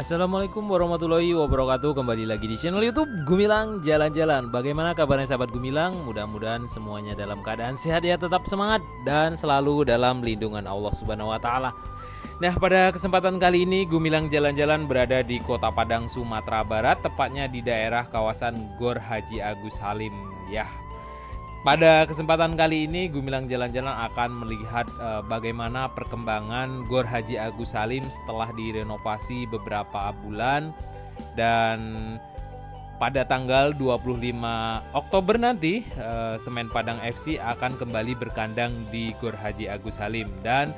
Assalamualaikum warahmatullahi wabarakatuh. Kembali lagi di channel YouTube Gumilang Jalan-Jalan. Bagaimana kabarnya sahabat Gumilang? Mudah-mudahan semuanya dalam keadaan sehat ya, tetap semangat dan selalu dalam lindungan Allah Subhanahu wa taala. Nah, pada kesempatan kali ini Gumilang Jalan-Jalan berada di Kota Padang, Sumatera Barat, tepatnya di daerah kawasan Gor Haji Agus Salim ya. Pada kesempatan kali ini Gumilang Jalan-Jalan akan melihat bagaimana perkembangan Gor Haji Agus Salim setelah direnovasi beberapa bulan, dan pada tanggal 25 Oktober nanti Semen Padang FC akan kembali berkandang di Gor Haji Agus Salim dan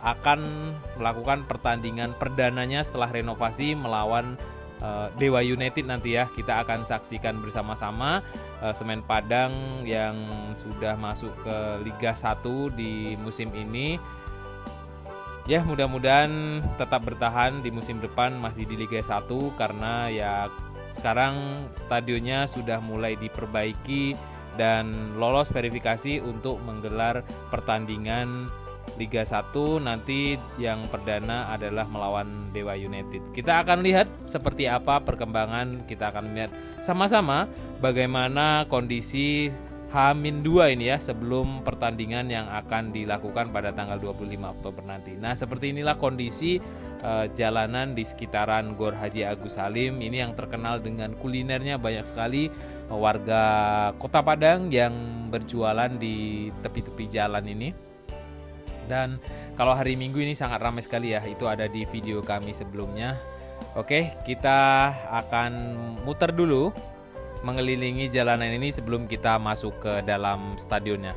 akan melakukan pertandingan perdananya setelah renovasi melawan Dewa United nanti ya. Kita akan saksikan bersama-sama Semen Padang yang sudah masuk ke Liga 1 di musim ini. Ya, mudah-mudahan tetap bertahan di musim depan masih di Liga 1 karena ya sekarang stadionnya sudah mulai diperbaiki dan lolos verifikasi untuk menggelar pertandingan Liga 1 nanti, yang perdana adalah melawan Dewa United. Kita akan lihat seperti apa perkembangan, kita akan lihat sama-sama bagaimana kondisi H-2 ini ya sebelum pertandingan yang akan dilakukan pada tanggal 25 Oktober nanti. Nah, seperti inilah kondisi jalanan di sekitaran Gor Haji Agus Salim ini yang terkenal dengan kulinernya. Banyak sekali warga Kota Padang yang berjualan di tepi-tepi jalan ini. Dan kalau hari Minggu ini sangat ramai sekali ya, itu ada di video kami sebelumnya. Oke, kita akan muter dulu mengelilingi jalanan ini sebelum kita masuk ke dalam stadionnya.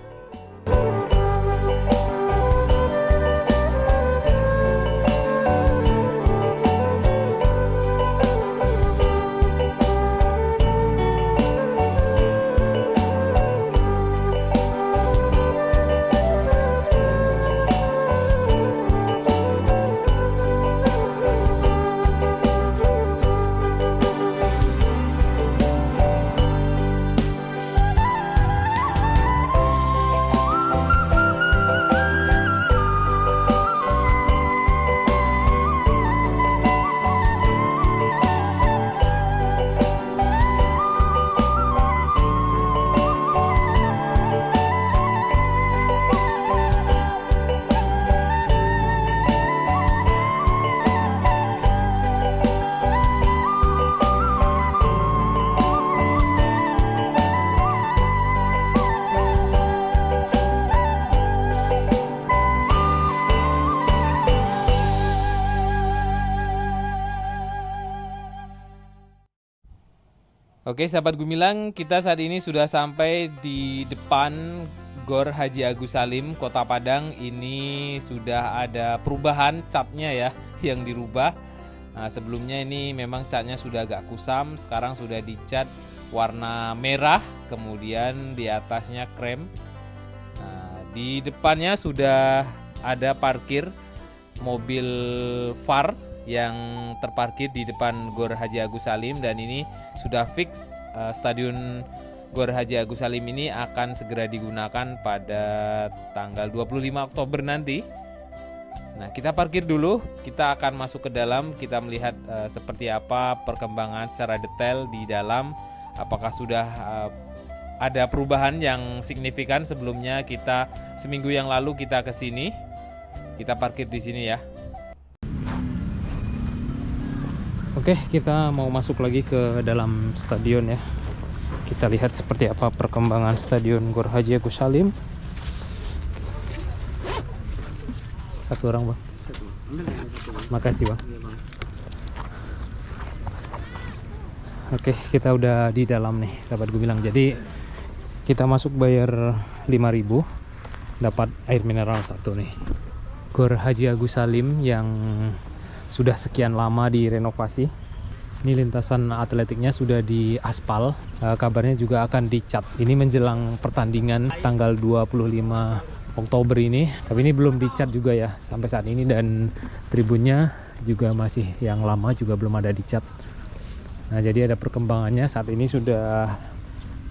Oke sahabat Gumilang, kita saat ini sudah sampai di depan Gor Haji Agus Salim, Kota Padang. Ini sudah ada perubahan catnya ya yang dirubah. Nah, sebelumnya ini memang catnya sudah agak kusam, sekarang sudah dicat warna merah, kemudian di atasnya krem. Nah, di depannya sudah ada parkir mobil VAR yang terparkir di depan Gor Haji Agus Salim, dan ini sudah fix stadion Gor Haji Agus Salim ini akan segera digunakan pada tanggal 25 Oktober nanti. Nah, kita parkir dulu, kita akan masuk ke dalam, kita melihat seperti apa perkembangan secara detail di dalam. Apakah sudah ada perubahan yang signifikan? Sebelumnya kita seminggu yang lalu kita ke sini, kita parkir di sini ya. Oke, kita mau masuk lagi ke dalam stadion ya. Kita lihat seperti apa perkembangan stadion Gor Haji Agus Salim. Satu orang, Bang. Makasih, Bang. Oke, kita udah di dalam nih, sahabat Gumilang. Jadi kita masuk bayar 5.000, dapat air mineral satu nih. Gor Haji Agus Salim yang sudah sekian lama direnovasi. Ini lintasan atletiknya sudah diaspal, kabarnya juga akan dicat. Ini menjelang pertandingan tanggal 25 Oktober ini, tapi ini belum dicat juga ya sampai saat ini, dan tribunnya juga masih yang lama, juga belum ada dicat. Nah, jadi ada perkembangannya, saat ini sudah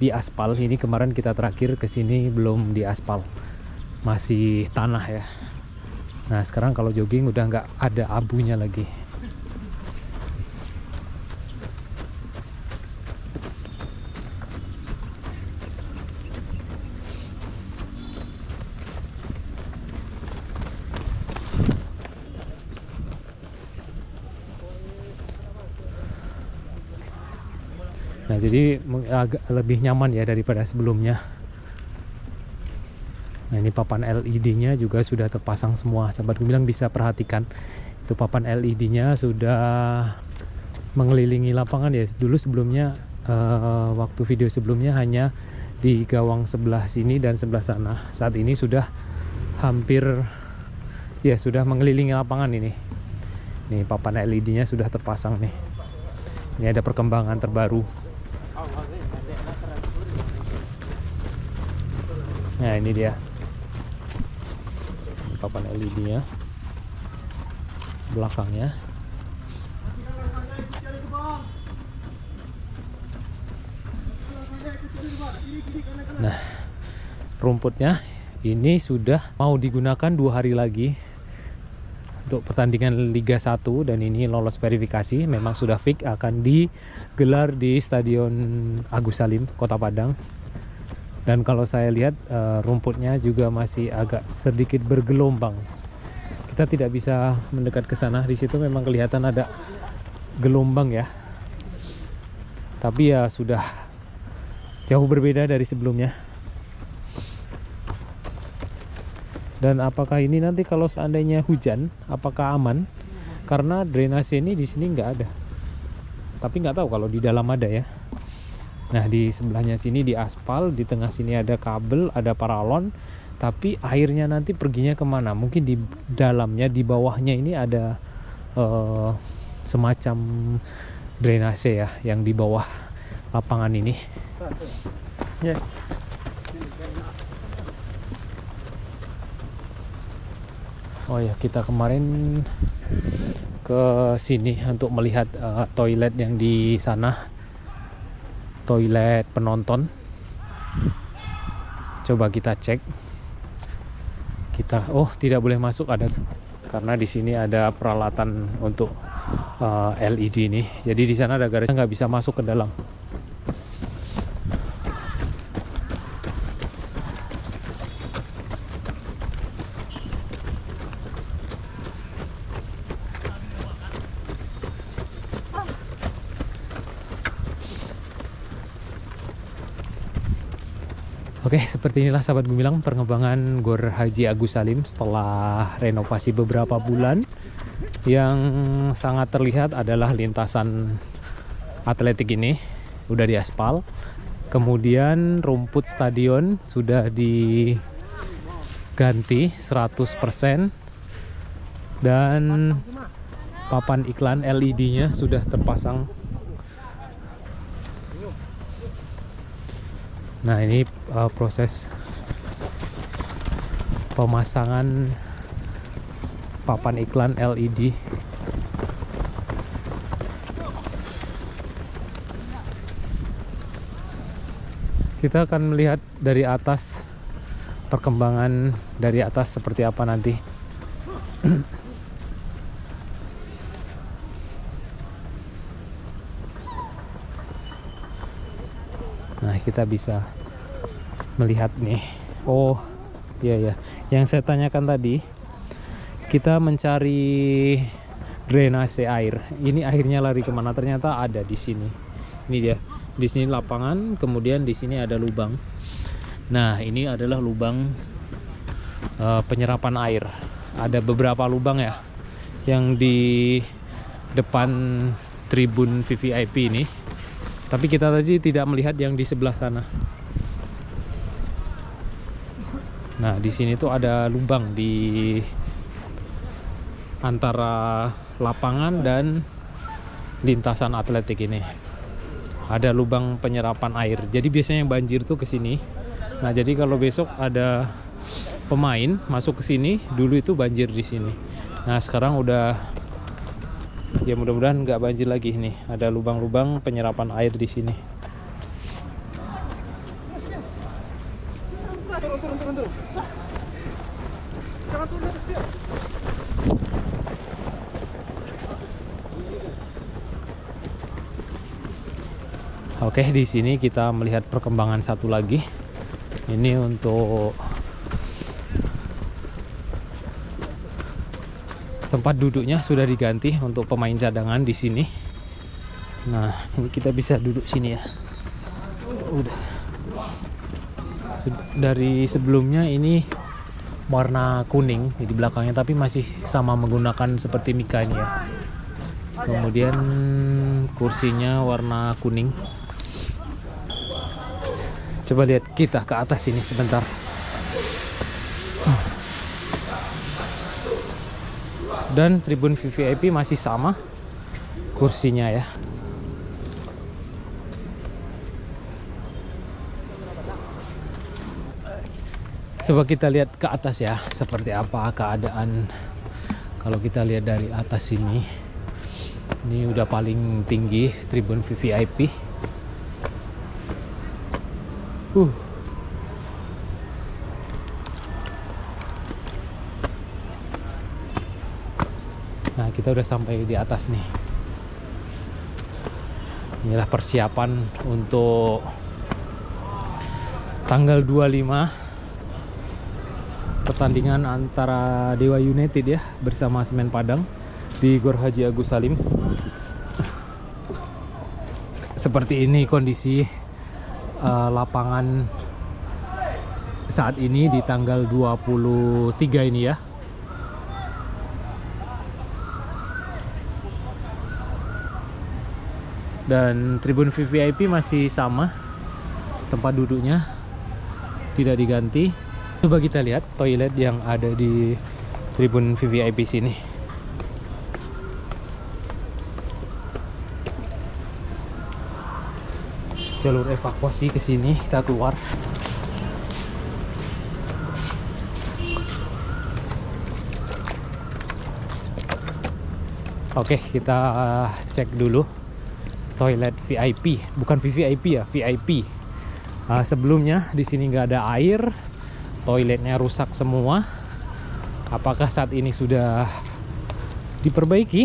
diaspal. Ini kemarin kita terakhir ke sini belum diaspal, masih tanah ya. Nah, sekarang kalau jogging udah nggak ada abunya lagi. Nah, jadi agak lebih nyaman ya daripada sebelumnya. Nah, ini papan LED-nya juga sudah terpasang semua. Sahabat Gemilang bisa perhatikan. Itu papan LED-nya sudah mengelilingi lapangan ya. Dulu sebelumnya waktu video sebelumnya hanya di gawang sebelah sini dan sebelah sana. Saat ini sudah hampir ya sudah mengelilingi lapangan ini. Nih papan LED-nya sudah terpasang nih. Ini ada perkembangan terbaru. Nah, ini dia papan LED-nya belakangnya. Nah, rumputnya ini sudah mau digunakan 2 hari lagi untuk pertandingan Liga 1 dan ini lolos verifikasi. Memang sudah fix akan digelar di Stadion Agus Salim, Kota Padang. Dan kalau saya lihat rumputnya juga masih agak sedikit bergelombang. Kita tidak bisa mendekat ke sana. Di situ memang kelihatan ada gelombang ya. Tapi ya sudah jauh berbeda dari sebelumnya. Dan apakah ini nanti kalau seandainya hujan, apakah aman? Karena drainase ini di sini nggak ada. Tapi nggak tahu kalau di dalam ada ya. Nah, di sebelahnya sini di aspal, di tengah sini ada kabel, ada paralon. Tapi airnya nanti perginya kemana? Mungkin di dalamnya, di bawahnya ini ada semacam drainase ya, yang di bawah lapangan ini. Ya. Oh ya, kita kemarin ke sini untuk melihat toilet yang di sana. Toilet penonton. Coba kita cek. Tidak boleh masuk ada karena di sini ada peralatan untuk LED ini. Jadi di sana ada garis nggak bisa masuk ke dalam. Oke, seperti inilah sahabat Gemilang pengembangan Gor Haji Agus Salim setelah renovasi beberapa bulan. Yang sangat terlihat adalah lintasan atletik ini udah diaspal. Kemudian rumput stadion sudah diganti 100% dan papan iklan LED-nya sudah terpasang. Nah, ini proses pemasangan papan iklan LED. Kita akan melihat dari atas perkembangan dari atas seperti apa nanti. Nah, kita bisa melihat nih. Oh, iya ya. Yang saya tanyakan tadi, kita mencari drainase air. Ini airnya lari kemana? Ternyata ada di sini. Ini dia. Di sini lapangan, kemudian di sini ada lubang. Nah, ini adalah lubang penyerapan air. Ada beberapa lubang ya, yang di depan tribun VVIP ini. Tapi kita tadi tidak melihat yang di sebelah sana. Nah, di sini tuh ada lubang di antara lapangan dan lintasan atletik ini. Ada lubang penyerapan air. Jadi biasanya yang banjir tuh ke sini. Nah, jadi kalau besok ada pemain masuk ke sini, dulu itu banjir di sini. Nah, sekarang udah ya mudah-mudahan nggak banjir lagi nih. Ada lubang-lubang penyerapan air di sini. Oke, di sini kita melihat perkembangan satu lagi. Ini untuk tempat duduknya sudah diganti untuk pemain cadangan di sini. Nah, ini kita bisa duduk sini ya. Udah. Dari sebelumnya ini warna kuning di belakangnya, tapi masih sama menggunakan seperti Mika ini ya. Kemudian kursinya warna kuning. Coba lihat kita ke atas ini sebentar. Dan tribun VVIP masih sama kursinya ya. Coba kita lihat ke atas ya, seperti apa keadaan. Kalau kita lihat dari atas ini udah paling tinggi tribun VVIP. Nah, kita udah sampai di atas nih. Inilah persiapan untuk tanggal 25 pertandingan antara Dewa United ya bersama Semen Padang di Gor Haji Agus Salim. Seperti ini kondisi lapangan saat ini di tanggal 23 ini ya. Dan tribun VVIP masih sama, tempat duduknya tidak diganti. Coba kita lihat toilet yang ada di tribun VVIP sini. Jalur evakuasi ke sini, kita keluar. Oke, kita cek dulu toilet VIP, bukan VVIP ya, VIP. Sebelumnya di sini nggak ada air, toiletnya rusak semua. Apakah saat ini sudah diperbaiki?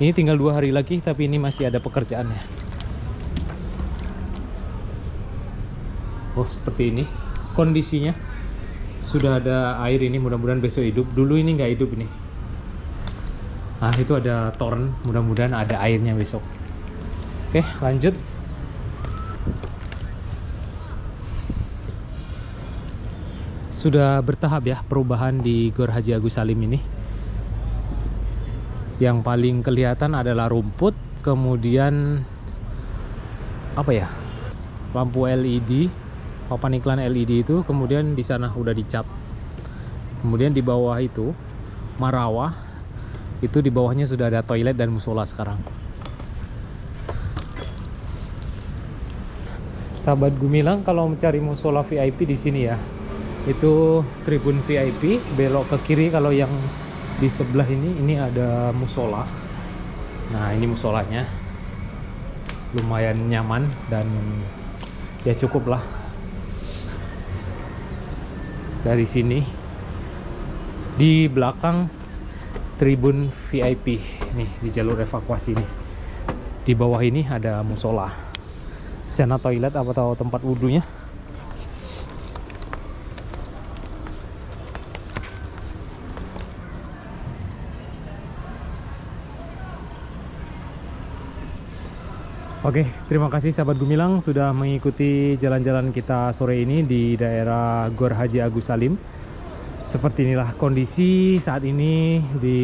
Ini tinggal 2 hari lagi, tapi ini masih ada pekerjaannya. Oh, seperti ini kondisinya. Sudah ada air ini, mudah-mudahan besok hidup. Dulu ini nggak hidup ini. Nah, itu ada toren, mudah-mudahan ada airnya besok. Oke, lanjut. Sudah bertahap ya perubahan di Gor Haji Agus Salim ini. Yang paling kelihatan adalah rumput, kemudian apa ya? Lampu LED, papan iklan LED itu, kemudian di sana udah dicat. Kemudian di bawah itu Marawah, itu di bawahnya sudah ada toilet dan musola sekarang. Sahabat Gumilang, kalau mencari musola VIP di sini ya, itu tribun VIP, belok ke kiri. Kalau yang di sebelah ini ada musola. Nah, ini musolanya lumayan nyaman dan ya cukup lah. Dari sini di belakang tribun VIP nih, di jalur evakuasi nih, di bawah ini ada musola. Sana toilet atau tempat wudhunya. Oke, terima kasih sahabat Gumilang sudah mengikuti jalan-jalan kita sore ini di daerah Gor Haji Agus Salim. Seperti inilah kondisi saat ini di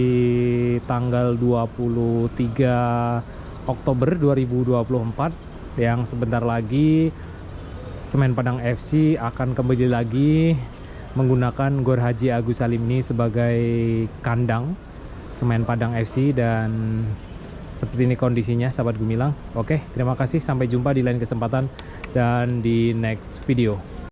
tanggal 23 Oktober 2024. Yang sebentar lagi Semen Padang FC akan kembali lagi menggunakan Gor Haji Agus Salim ini sebagai kandang Semen Padang FC. Dan seperti ini kondisinya sahabat Gumilang. Oke, terima kasih, sampai jumpa di lain kesempatan dan di next video.